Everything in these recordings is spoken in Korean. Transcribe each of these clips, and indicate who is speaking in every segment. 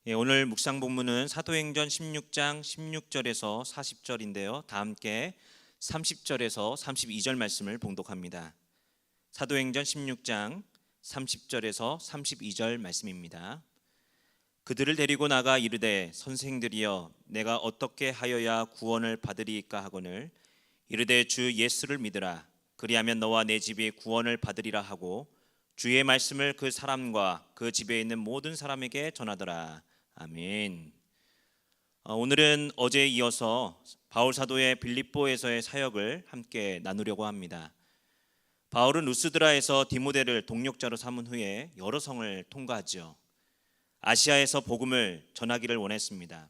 Speaker 1: 오늘 묵상 본문은 사도행전 16장 16절에서 40절인데요. 다 함께 30절에서 32절 말씀을 봉독합니다. 사도행전 16장 30절에서 32절 말씀입니다. 그들을 데리고 나가 이르되 선생들이여 내가 어떻게 하여야 구원을 받으리이까 하거늘 이르되 주 예수를 믿으라. 그리하면 너와 내 집이 구원을 받으리라 하고 주의 말씀을 그 사람과 그 집에 있는 모든 사람에게 전하더라. 아멘. 오늘은 어제에 이어서 바울 사도의 빌립보에서의 사역을 함께 나누려고 합니다. 바울은 루스드라에서 디모데를 동력자로 삼은 후에 여러 성을 통과하죠. 아시아에서 복음을 전하기를 원했습니다.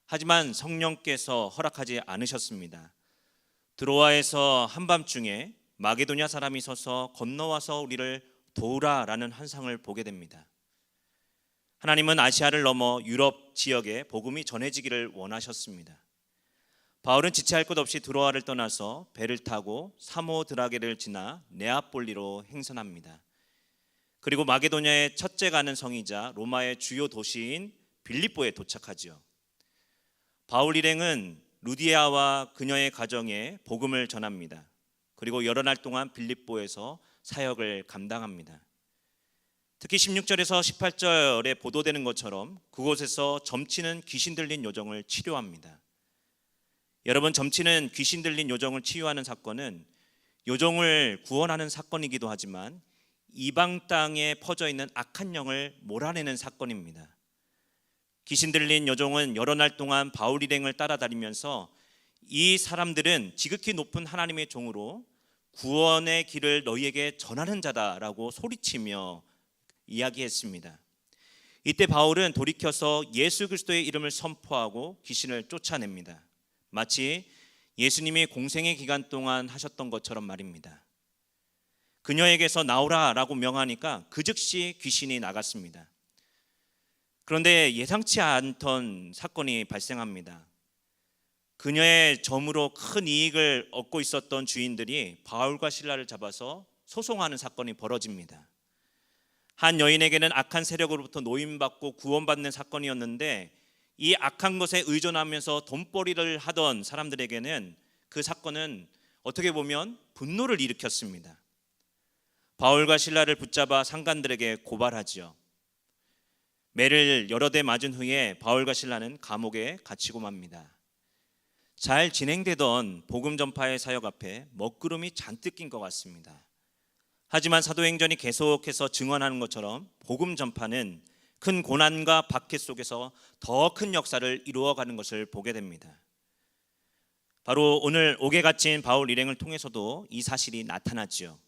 Speaker 1: 하지만 성령께서 허락하지 않으셨습니다. 드로아에서 한밤중에 마게도냐 사람이 서서 건너와서 우리를 도우라라는 환상을 보게 됩니다. 하나님은 아시아를 넘어 유럽 지역에 복음이 전해지기를 원하셨습니다. 바울은 지체할 것 없이 드로아를 떠나서 배를 타고 사모드라게를 지나 네아폴리로 행선합니다. 그리고 마게도냐의 첫째 가는 성이자 로마의 주요 도시인 빌립보에 도착하지요. 바울 일행은 루디아와 그녀의 가정에 복음을 전합니다. 그리고 여러 날 동안 빌립보에서 사역을 감당합니다. 특히 16절에서 18절에 보도되는 것처럼 그곳에서 점치는 귀신 들린 요정을 치료합니다. 여러분, 점치는 귀신 들린 요정을 치유하는 사건은 요정을 구원하는 사건이기도 하지만 이방 땅에 퍼져 있는 악한 영을 몰아내는 사건입니다. 귀신 들린 요정은 여러 날 동안 바울 일행을 따라다니면서 이 사람들은 지극히 높은 하나님의 종으로 구원의 길을 너희에게 전하는 자다라고 소리치며 이야기했습니다. 이때 바울은 돌이켜서 예수 그리스도의 이름을 선포하고 귀신을 쫓아냅니다. 마치 예수님이 공생의 기간 동안 하셨던 것처럼 말입니다. 그녀에게서 나오라라고 명하니까 그 즉시 귀신이 나갔습니다. 그런데 예상치 않던 사건이 발생합니다. 그녀의 점으로 큰 이익을 얻고 있었던 주인들이 바울과 실라를 잡아서 소송하는 사건이 벌어집니다. 한 여인에게는 악한 세력으로부터 노임받고 구원받는 사건이었는데 이 악한 것에 의존하면서 돈벌이를 하던 사람들에게는 그 사건은 어떻게 보면 분노를 일으켰습니다. 바울과 실라를 붙잡아 상관들에게 고발하지요. 매를 여러 대 맞은 후에 바울과 실라는 감옥에 갇히고 맙니다. 잘 진행되던 복음 전파의 사역 앞에 먹구름이 잔뜩 낀 것 같습니다. 하지만 사도행전이 계속해서 증언하는 것처럼 복음 전파는 큰 고난과 박해 속에서 더 큰 역사를 이루어가는 것을 보게 됩니다. 바로 오늘 옥에 갇힌 바울 일행을 통해서도 이 사실이 나타났지요.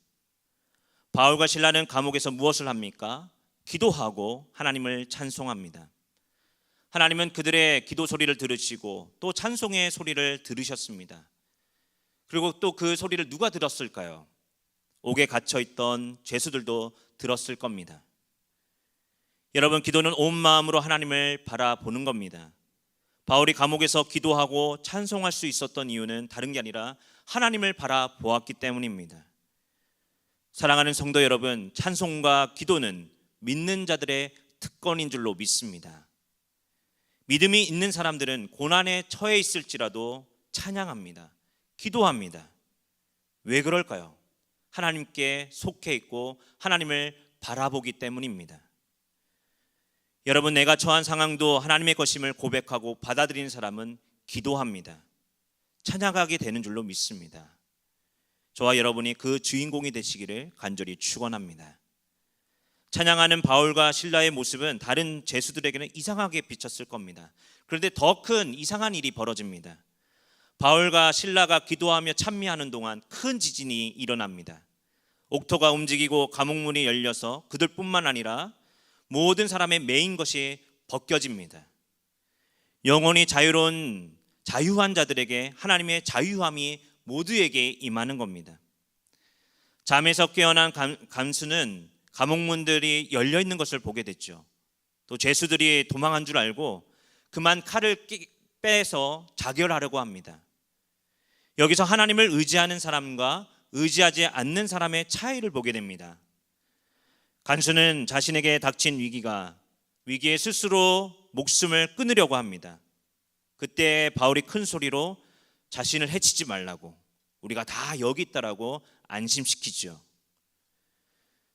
Speaker 1: 바울과 실라는 감옥에서 무엇을 합니까? 기도하고 하나님을 찬송합니다. 하나님은 그들의 기도 소리를 들으시고 또 찬송의 소리를 들으셨습니다. 그리고 또 그 소리를 누가 들었을까요? 옥에 갇혀있던 죄수들도 들었을 겁니다. 여러분, 기도는 온 마음으로 하나님을 바라보는 겁니다. 바울이 감옥에서 기도하고 찬송할 수 있었던 이유는 다른 게 아니라 하나님을 바라보았기 때문입니다. 사랑하는 성도 여러분, 찬송과 기도는 믿는 자들의 특권인 줄로 믿습니다. 믿음이 있는 사람들은 고난에 처해 있을지라도 찬양합니다. 기도합니다. 왜 그럴까요? 하나님께 속해 있고 하나님을 바라보기 때문입니다. 여러분, 내가 처한 상황도 하나님의 것임을 고백하고 받아들이는 사람은 기도합니다. 찬양하게 되는 줄로 믿습니다. 저와 여러분이 그 주인공이 되시기를 간절히 축원합니다. 찬양하는 바울과 실라의 모습은 다른 죄수들에게는 이상하게 비쳤을 겁니다. 그런데 더 큰 이상한 일이 벌어집니다. 바울과 실라가 기도하며 찬미하는 동안 큰 지진이 일어납니다. 옥토가 움직이고 감옥문이 열려서 그들뿐만 아니라 모든 사람의 매인 것이 벗겨집니다. 영혼이 자유로운 자유한 자들에게 하나님의 자유함이 모두에게 임하는 겁니다. 잠에서 깨어난 간수는 감옥문들이 열려 있는 것을 보게 됐죠. 또 죄수들이 도망한 줄 알고 그만 칼을 빼서 자결하려고 합니다. 여기서 하나님을 의지하는 사람과 의지하지 않는 사람의 차이를 보게 됩니다. 간수는 자신에게 닥친 위기가 위기에 스스로 목숨을 끊으려고 합니다. 그때 바울이 큰 소리로 자신을 해치지 말라고, 우리가 다 여기 있다라고 안심시키죠.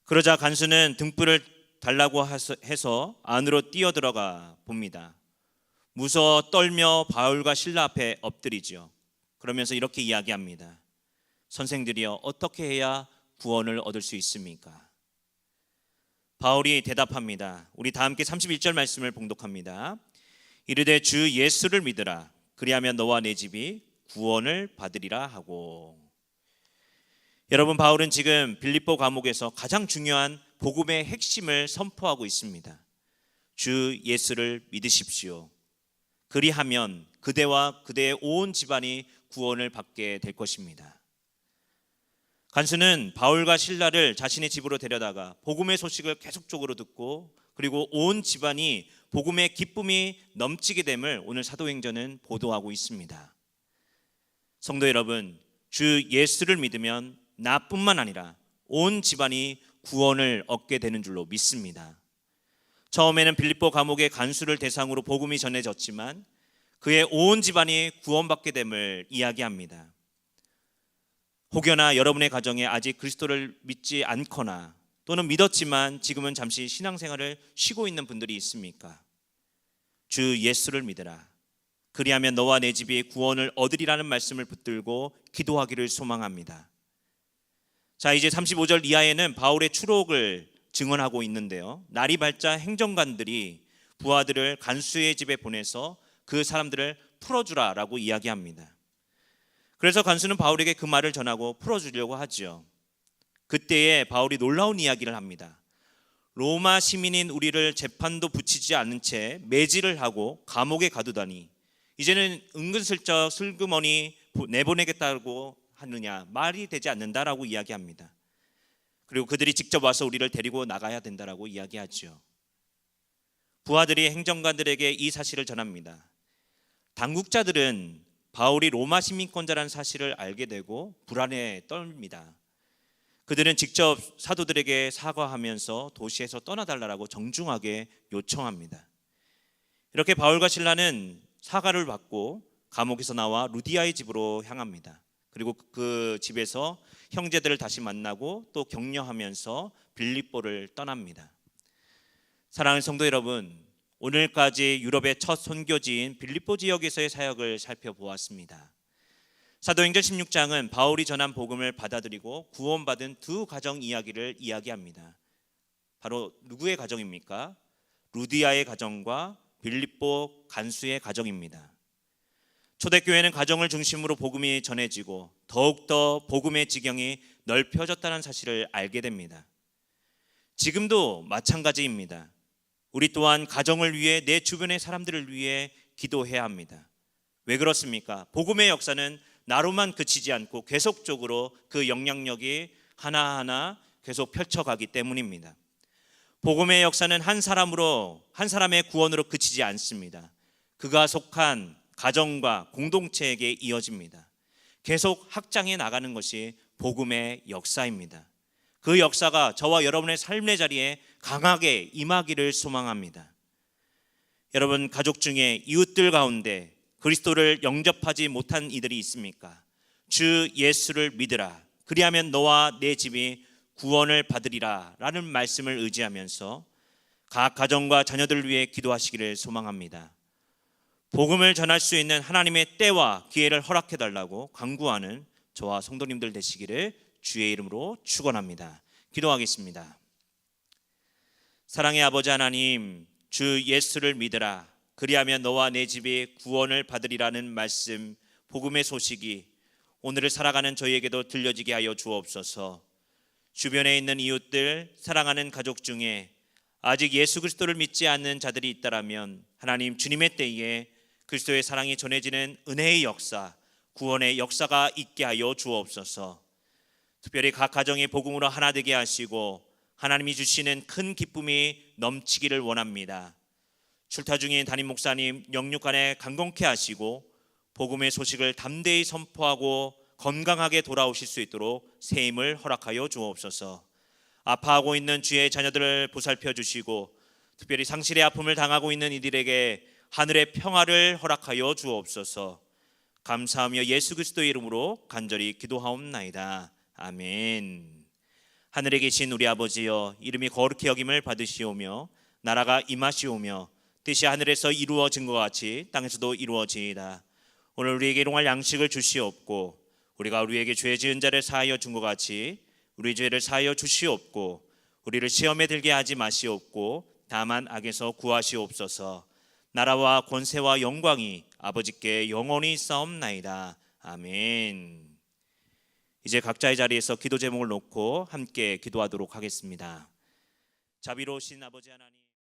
Speaker 1: 그러자 간수는 등불을 달라고 해서 안으로 뛰어들어가 봅니다. 무서워 떨며 바울과 실라 앞에 엎드리죠. 그러면서 이렇게 이야기합니다. 선생들이여, 어떻게 해야 구원을 얻을 수 있습니까? 바울이 대답합니다. 우리 다 함께 31절 말씀을 봉독합니다. 이르되 주 예수를 믿으라. 그리하면 너와 내 집이 구원을 받으리라 하고. 여러분, 바울은 지금 빌립보 감옥에서 가장 중요한 복음의 핵심을 선포하고 있습니다. 주 예수를 믿으십시오. 그리하면 그대와 그대의 온 집안이 구원을 받게 될 것입니다. 간수는 바울과 실라를 자신의 집으로 데려다가 복음의 소식을 계속적으로 듣고, 그리고 온 집안이 복음의 기쁨이 넘치게 됨을 오늘 사도행전은 보도하고 있습니다. 성도 여러분, 주 예수를 믿으면 나뿐만 아니라 온 집안이 구원을 얻게 되는 줄로 믿습니다. 처음에는 빌립보 감옥의 간수를 대상으로 복음이 전해졌지만 그의 온 집안이 구원받게 됨을 이야기합니다. 혹여나 여러분의 가정에 아직 그리스도를 믿지 않거나 또는 믿었지만 지금은 잠시 신앙생활을 쉬고 있는 분들이 있습니까? 주 예수를 믿으라. 그리하면 너와 내 집이 구원을 얻으리라는 말씀을 붙들고 기도하기를 소망합니다. 자, 이제 35절 이하에는 바울의 추록을 증언하고 있는데요, 날이 밝자 행정관들이 부하들을 간수의 집에 보내서 그 사람들을 풀어주라라고 이야기합니다. 그래서 간수는 바울에게 그 말을 전하고 풀어주려고 하죠. 그때에 바울이 놀라운 이야기를 합니다. 로마 시민인 우리를 재판도 붙이지 않은 채 매질을 하고 감옥에 가두다니 이제는 은근슬쩍 슬그머니 내보내겠다고 하느냐, 말이 되지 않는다라고 이야기합니다. 그리고 그들이 직접 와서 우리를 데리고 나가야 된다라고 이야기하죠. 부하들이 행정관들에게 이 사실을 전합니다. 당국자들은 바울이 로마 시민권자라는 사실을 알게 되고 불안에 떨립니다. 그들은 직접 사도들에게 사과하면서 도시에서 떠나달라고 정중하게 요청합니다. 이렇게 바울과 실라는 사과를 받고 감옥에서 나와 루디아의 집으로 향합니다. 그리고 그 집에서 형제들을 다시 만나고 또 격려하면서 빌립보를 떠납니다. 사랑하는 성도 여러분, 오늘까지 유럽의 첫 선교지인 빌립보 지역에서의 사역을 살펴보았습니다. 사도행전 16장은 바울이 전한 복음을 받아들이고 구원받은 두 가정 이야기를 이야기합니다. 바로 누구의 가정입니까? 루디아의 가정과 빌립보 간수의 가정입니다. 초대교회는 가정을 중심으로 복음이 전해지고 더욱더 복음의 지경이 넓혀졌다는 사실을 알게 됩니다. 지금도 마찬가지입니다. 우리 또한 가정을 위해, 내 주변의 사람들을 위해 기도해야 합니다. 왜 그렇습니까? 복음의 역사는 나로만 그치지 않고 계속적으로 그 영향력이 하나하나 계속 펼쳐가기 때문입니다. 복음의 역사는 한 사람의 구원으로 그치지 않습니다. 그가 속한 가정과 공동체에게 이어집니다. 계속 확장해 나가는 것이 복음의 역사입니다. 그 역사가 저와 여러분의 삶의 자리에 강하게 임하기를 소망합니다. 여러분, 가족 중에 이웃들 가운데 그리스도를 영접하지 못한 이들이 있습니까? 주 예수를 믿으라. 그리하면 너와 내 집이 구원을 받으리라 라는 말씀을 의지하면서 각 가정과 자녀들을 위해 기도하시기를 소망합니다. 복음을 전할 수 있는 하나님의 때와 기회를 허락해 달라고 간구하는 저와 성도님들 되시기를 주의 이름으로 축원합니다. 기도하겠습니다. 사랑의 아버지 하나님, 주 예수를 믿으라. 그리하면 너와 내 집이 구원을 받으리라는 말씀, 복음의 소식이 오늘을 살아가는 저희에게도 들려지게 하여 주옵소서. 주변에 있는 이웃들, 사랑하는 가족 중에 아직 예수 그리스도를 믿지 않는 자들이 있다라면 하나님, 주님의 때에 그리스도의 사랑이 전해지는 은혜의 역사, 구원의 역사가 있게 하여 주옵소서. 특별히 각 가정이 복음으로 하나 되게 하시고 하나님이 주시는 큰 기쁨이 넘치기를 원합니다. 출타 중인 담임 목사님 영육간에 강건케 하시고 복음의 소식을 담대히 선포하고 건강하게 돌아오실 수 있도록 새 힘을 허락하여 주옵소서. 아파하고 있는 주의 자녀들을 보살펴 주시고 특별히 상실의 아픔을 당하고 있는 이들에게 하늘의 평화를 허락하여 주옵소서. 감사하며 예수 그리스도의 이름으로 간절히 기도하옵나이다. 아멘. 하늘에 계신 우리 아버지여, 이름이 거룩히 여김을 받으시오며 나라가 임하시오며 뜻이 하늘에서 이루어진 것 같이 땅에서도 이루어지이다. 오늘 우리에게 일용할 양식을 주시옵고 우리가 우리에게 죄 지은 자를 사하여 준 것 같이 우리 죄를 사하여 주시옵고 우리를 시험에 들게 하지 마시옵고 다만 악에서 구하시옵소서. 나라와 권세와 영광이 아버지께 영원히 있사옵나이다. 아멘. 이제 각자의 자리에서 기도 제목을 놓고 함께 기도하도록 하겠습니다. 자비로우신 아버지 하나님,